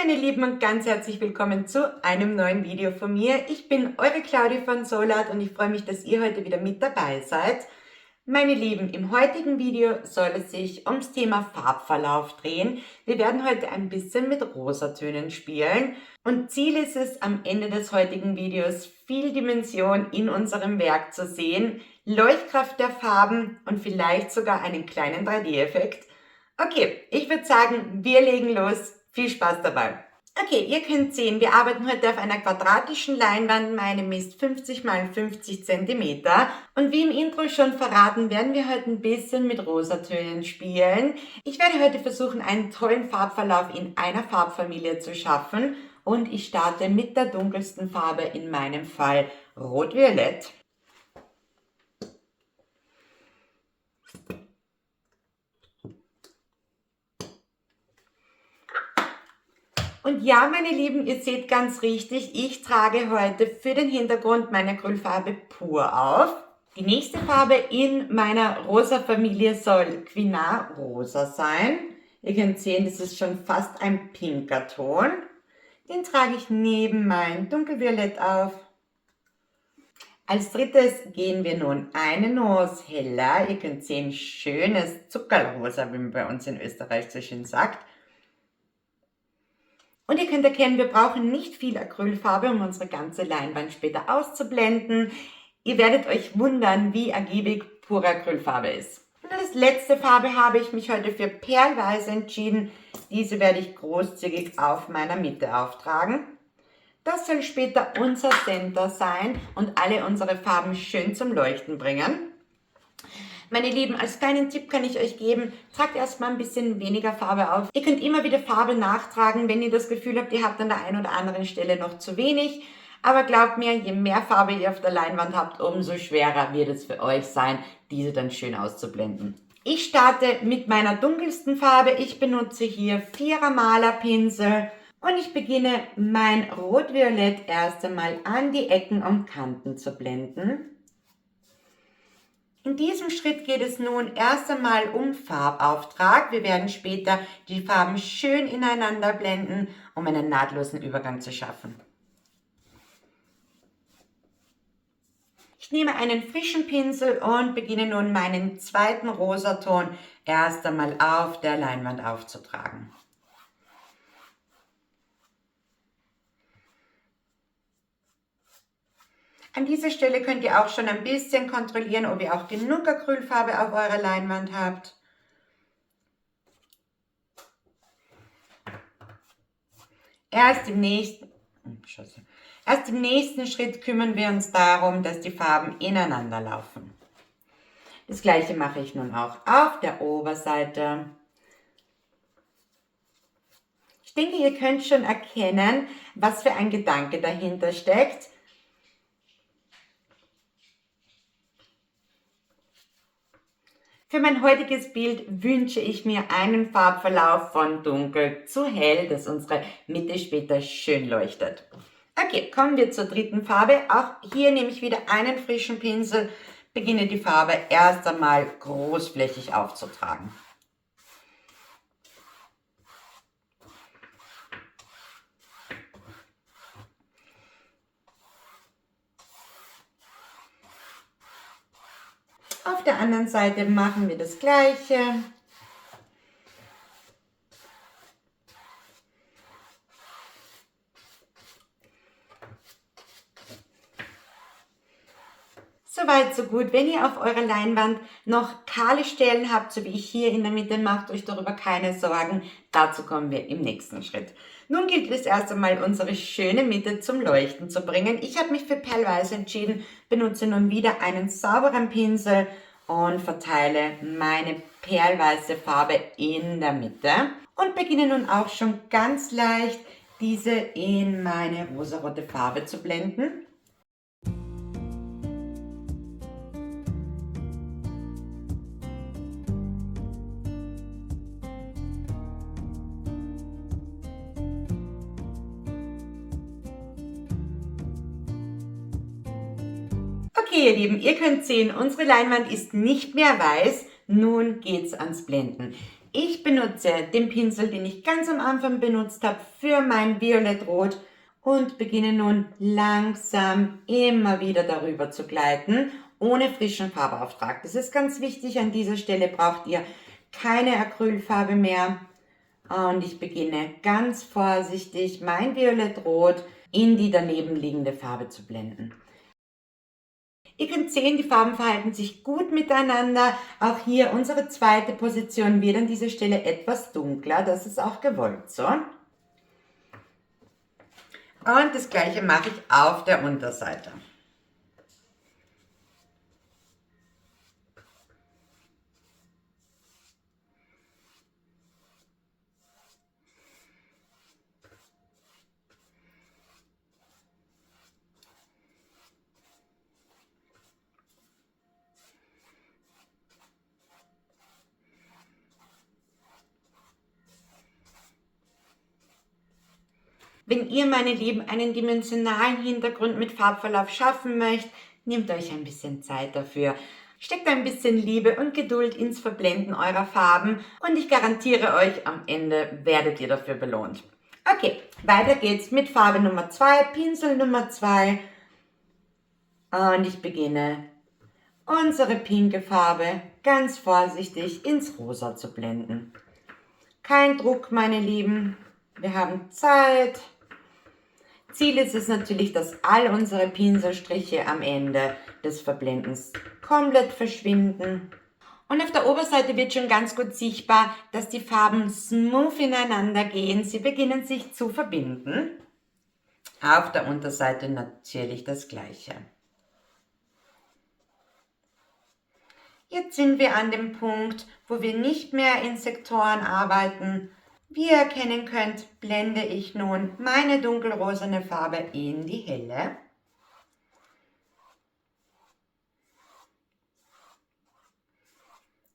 meine Lieben und ganz herzlich willkommen zu einem neuen Video von mir. Ich bin eure Claudia von Solart und ich freue mich, dass ihr heute wieder mit dabei seid. Meine Lieben, im heutigen Video soll es sich ums Thema Farbverlauf drehen. Wir werden heute ein bisschen mit Rosatönen spielen und Ziel ist es, am Ende des heutigen Videos viel Dimension in unserem Werk zu sehen, Leuchtkraft der Farben und vielleicht sogar einen kleinen 3D-Effekt. Okay, ich würde sagen, wir legen los. Viel Spaß dabei! Okay, ihr könnt sehen, wir arbeiten heute auf einer quadratischen Leinwand. Meine misst 50 x 50 cm. Und wie im Intro schon verraten, werden wir heute ein bisschen mit Rosatönen spielen. Ich werde heute versuchen, einen tollen Farbverlauf in einer Farbfamilie zu schaffen. Und ich starte mit der dunkelsten Farbe, in meinem Fall Rot-Violett. Und ja, meine Lieben, ihr seht ganz richtig, ich trage heute für den Hintergrund meine Acrylfarbe pur auf. Die nächste Farbe in meiner rosa Familie soll Quinart Rosa sein. Ihr könnt sehen, das ist schon fast ein pinker Ton. Den trage ich neben mein Dunkelviolett auf. Als drittes gehen wir nun eine Nuance heller. Ihr könnt sehen, schönes Zuckerrosa, wie man bei uns in Österreich so schön sagt. Und ihr könnt erkennen, wir brauchen nicht viel Acrylfarbe, um unsere ganze Leinwand später auszublenden. Ihr werdet euch wundern, wie ergiebig pure Acrylfarbe ist. Und als letzte Farbe habe ich mich heute für Perlweiß entschieden. Diese werde ich großzügig auf meiner Mitte auftragen. Das soll später unser Center sein und alle unsere Farben schön zum Leuchten bringen. Meine Lieben, als kleinen Tipp kann ich euch geben, tragt erstmal ein bisschen weniger Farbe auf. Ihr könnt immer wieder Farbe nachtragen, wenn ihr das Gefühl habt, ihr habt an der einen oder anderen Stelle noch zu wenig. Aber glaubt mir, je mehr Farbe ihr auf der Leinwand habt, umso schwerer wird es für euch sein, diese dann schön auszublenden. Ich starte mit meiner dunkelsten Farbe. Ich benutze hier 4er Malerpinsel und ich beginne mein Rot-Violett erst einmal an die Ecken und Kanten zu blenden. In diesem Schritt geht es nun erst einmal um Farbauftrag. Wir werden später die Farben schön ineinander blenden, um einen nahtlosen Übergang zu schaffen. Ich nehme einen frischen Pinsel und beginne nun meinen zweiten Rosaton erst einmal auf der Leinwand aufzutragen. An dieser Stelle könnt ihr auch schon ein bisschen kontrollieren, ob ihr auch genug Acrylfarbe auf eurer Leinwand habt. Erst im nächsten Schritt kümmern wir uns darum, dass die Farben ineinander laufen. Das gleiche mache ich nun auch auf der Oberseite. Ich denke, ihr könnt schon erkennen, was für ein Gedanke dahinter steckt. Für mein heutiges Bild wünsche ich mir einen Farbverlauf von dunkel zu hell, dass unsere Mitte später schön leuchtet. Okay, kommen wir zur dritten Farbe. Auch hier nehme ich wieder einen frischen Pinsel, beginne die Farbe erst einmal großflächig aufzutragen. Auf der anderen Seite machen wir das Gleiche. Soweit, so gut. Wenn ihr auf eurer Leinwand noch kahle Stellen habt, so wie ich hier in der Mitte, macht euch darüber keine Sorgen. Dazu kommen wir im nächsten Schritt. Nun gilt es erst einmal, unsere schöne Mitte zum Leuchten zu bringen. Ich habe mich für Perlweiß entschieden, benutze nun wieder einen sauberen Pinsel und verteile meine perlweiße Farbe in der Mitte. Und beginne nun auch schon ganz leicht, diese in meine rosarote Farbe zu blenden. Okay, ihr Lieben, ihr könnt sehen, unsere Leinwand ist nicht mehr weiß. Nun geht's ans Blenden. Ich benutze den Pinsel, den ich ganz am Anfang benutzt habe, für mein Violettrot und beginne nun langsam immer wieder darüber zu gleiten, ohne frischen Farbauftrag. Das ist ganz wichtig, an dieser Stelle braucht ihr keine Acrylfarbe mehr. Und ich beginne ganz vorsichtig mein Violettrot in die daneben liegende Farbe zu blenden. Ihr könnt sehen, die Farben verhalten sich gut miteinander. Auch hier unsere zweite Position wird an dieser Stelle etwas dunkler. Das ist auch gewollt so. Und das gleiche mache ich auf der Unterseite. Wenn ihr, meine Lieben, einen dimensionalen Hintergrund mit Farbverlauf schaffen möchtet, nehmt euch ein bisschen Zeit dafür. Steckt ein bisschen Liebe und Geduld ins Verblenden eurer Farben und ich garantiere euch, am Ende werdet ihr dafür belohnt. Okay, weiter geht's mit Farbe Nummer 2, Pinsel Nummer 2 und ich beginne unsere pinke Farbe ganz vorsichtig ins Rosa zu blenden. Kein Druck, meine Lieben, wir haben Zeit. Ziel ist es natürlich, dass all unsere Pinselstriche am Ende des Verblendens komplett verschwinden. Und auf der Oberseite wird schon ganz gut sichtbar, dass die Farben smooth ineinander gehen. Sie beginnen sich zu verbinden. Auf der Unterseite natürlich das Gleiche. Jetzt sind wir an dem Punkt, wo wir nicht mehr in Sektoren arbeiten. Wie ihr erkennen könnt, blende ich nun meine dunkelrosane Farbe in die helle.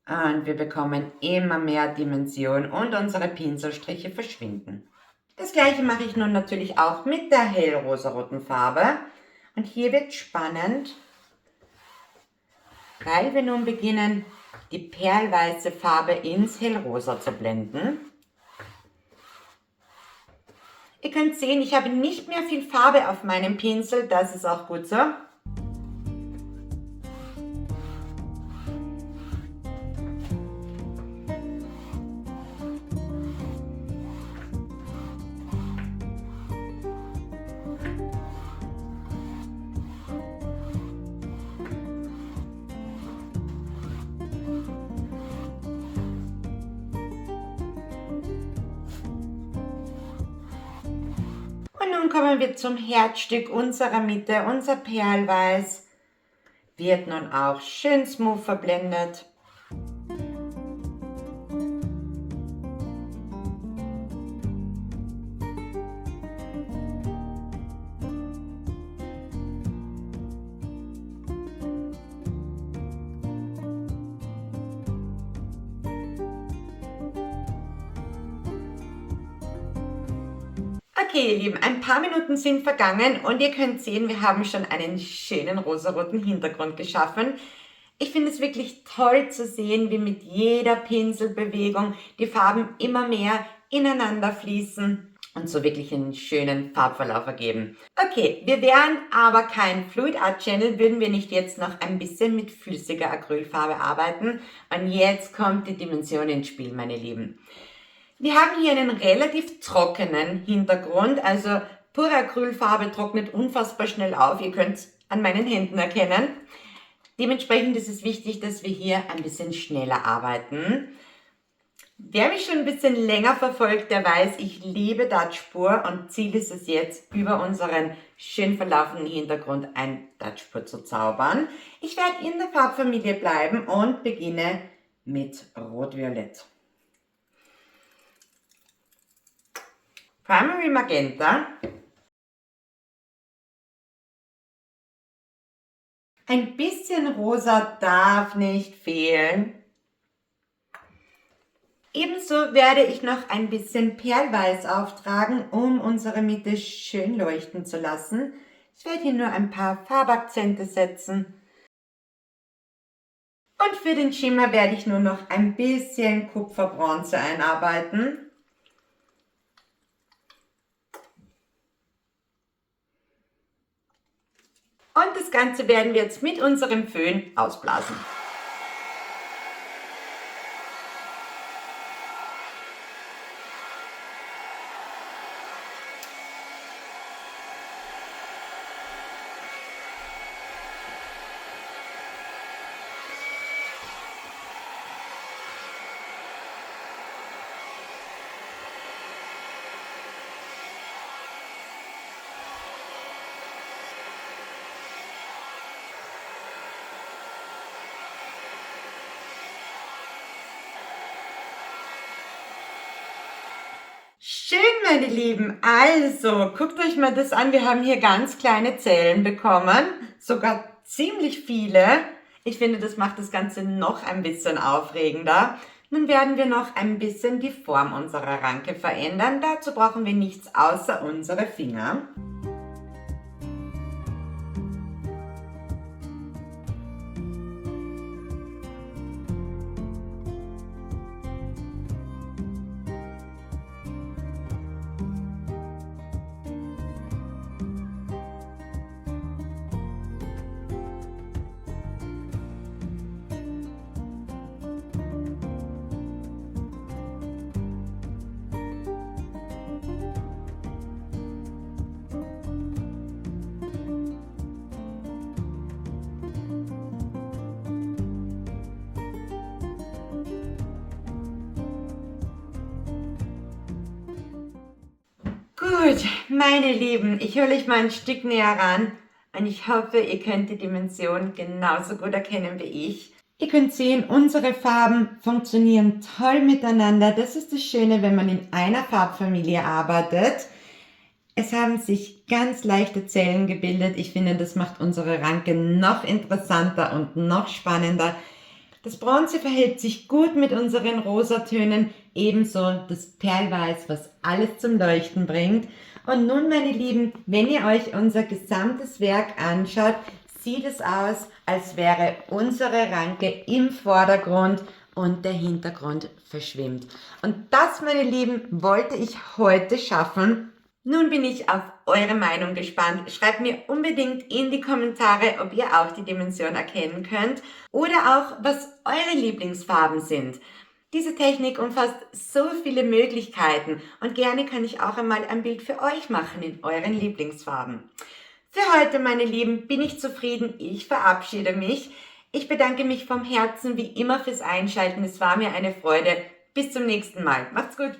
Und wir bekommen immer mehr Dimension und unsere Pinselstriche verschwinden. Das gleiche mache ich nun natürlich auch mit der hellrosaroten Farbe. Und hier wird spannend, weil wir nun beginnen, die perlweiße Farbe ins Hellrosa zu blenden. Ihr könnt sehen, ich habe nicht mehr viel Farbe auf meinem Pinsel, das ist auch gut so. Und nun kommen wir zum Herzstück unserer Mitte. Unser Perlweiß wird nun auch schön smooth verblendet. Okay, ihr Lieben, ein paar Minuten sind vergangen und ihr könnt sehen, wir haben schon einen schönen rosaroten Hintergrund geschaffen. Ich finde es wirklich toll zu sehen, wie mit jeder Pinselbewegung die Farben immer mehr ineinander fließen und so wirklich einen schönen Farbverlauf ergeben. Okay, wir wären aber kein Fluid Art Channel, würden wir nicht jetzt noch ein bisschen mit flüssiger Acrylfarbe arbeiten. Und jetzt kommt die Dimension ins Spiel, meine Lieben. Wir haben hier einen relativ trockenen Hintergrund, also pure Acrylfarbe trocknet unfassbar schnell auf, ihr könnt es an meinen Händen erkennen. Dementsprechend ist es wichtig, dass wir hier ein bisschen schneller arbeiten. Wer mich schon ein bisschen länger verfolgt, der weiß, ich liebe Dutch-Pur und Ziel ist es jetzt, über unseren schön verlaufenden Hintergrund ein Dutch-Pur zu zaubern. Ich werde in der Farbfamilie bleiben und beginne mit Rot-Violett. Primary Magenta. Ein bisschen Rosa darf nicht fehlen. Ebenso werde ich noch ein bisschen Perlweiß auftragen, um unsere Mitte schön leuchten zu lassen. Ich werde hier nur ein paar Farbakzente setzen. Und für den Schimmer werde ich nur noch ein bisschen Kupferbronze einarbeiten. Und das Ganze werden wir jetzt mit unserem Föhn ausblasen. Schön, meine Lieben. Also, guckt euch mal das an. Wir haben hier ganz kleine Zellen bekommen, sogar ziemlich viele. Ich finde, das macht das Ganze noch ein bisschen aufregender. Nun werden wir noch ein bisschen die Form unserer Ranke verändern. Dazu brauchen wir nichts außer unsere Finger. Gut, meine Lieben, ich hole euch mal ein Stück näher ran und ich hoffe, ihr könnt die Dimension genauso gut erkennen wie ich. Ihr könnt sehen, unsere Farben funktionieren toll miteinander. Das ist das Schöne, wenn man in einer Farbfamilie arbeitet. Es haben sich ganz leichte Zellen gebildet. Ich finde, das macht unsere Ranke noch interessanter und noch spannender. Das Bronze verhält sich gut mit unseren Rosatönen, ebenso das Perlweiß, was alles zum Leuchten bringt. Und nun, meine Lieben, wenn ihr euch unser gesamtes Werk anschaut, sieht es aus, als wäre unsere Ranke im Vordergrund und der Hintergrund verschwimmt. Und das, meine Lieben, wollte ich heute schaffen. Nun bin ich auf eure Meinung gespannt. Schreibt mir unbedingt in die Kommentare, ob ihr auch die Dimension erkennen könnt oder auch, was eure Lieblingsfarben sind. Diese Technik umfasst so viele Möglichkeiten und gerne kann ich auch einmal ein Bild für euch machen in euren Lieblingsfarben. Für heute, meine Lieben, bin ich zufrieden. Ich verabschiede mich. Ich bedanke mich vom Herzen wie immer fürs Einschalten. Es war mir eine Freude. Bis zum nächsten Mal. Macht's gut.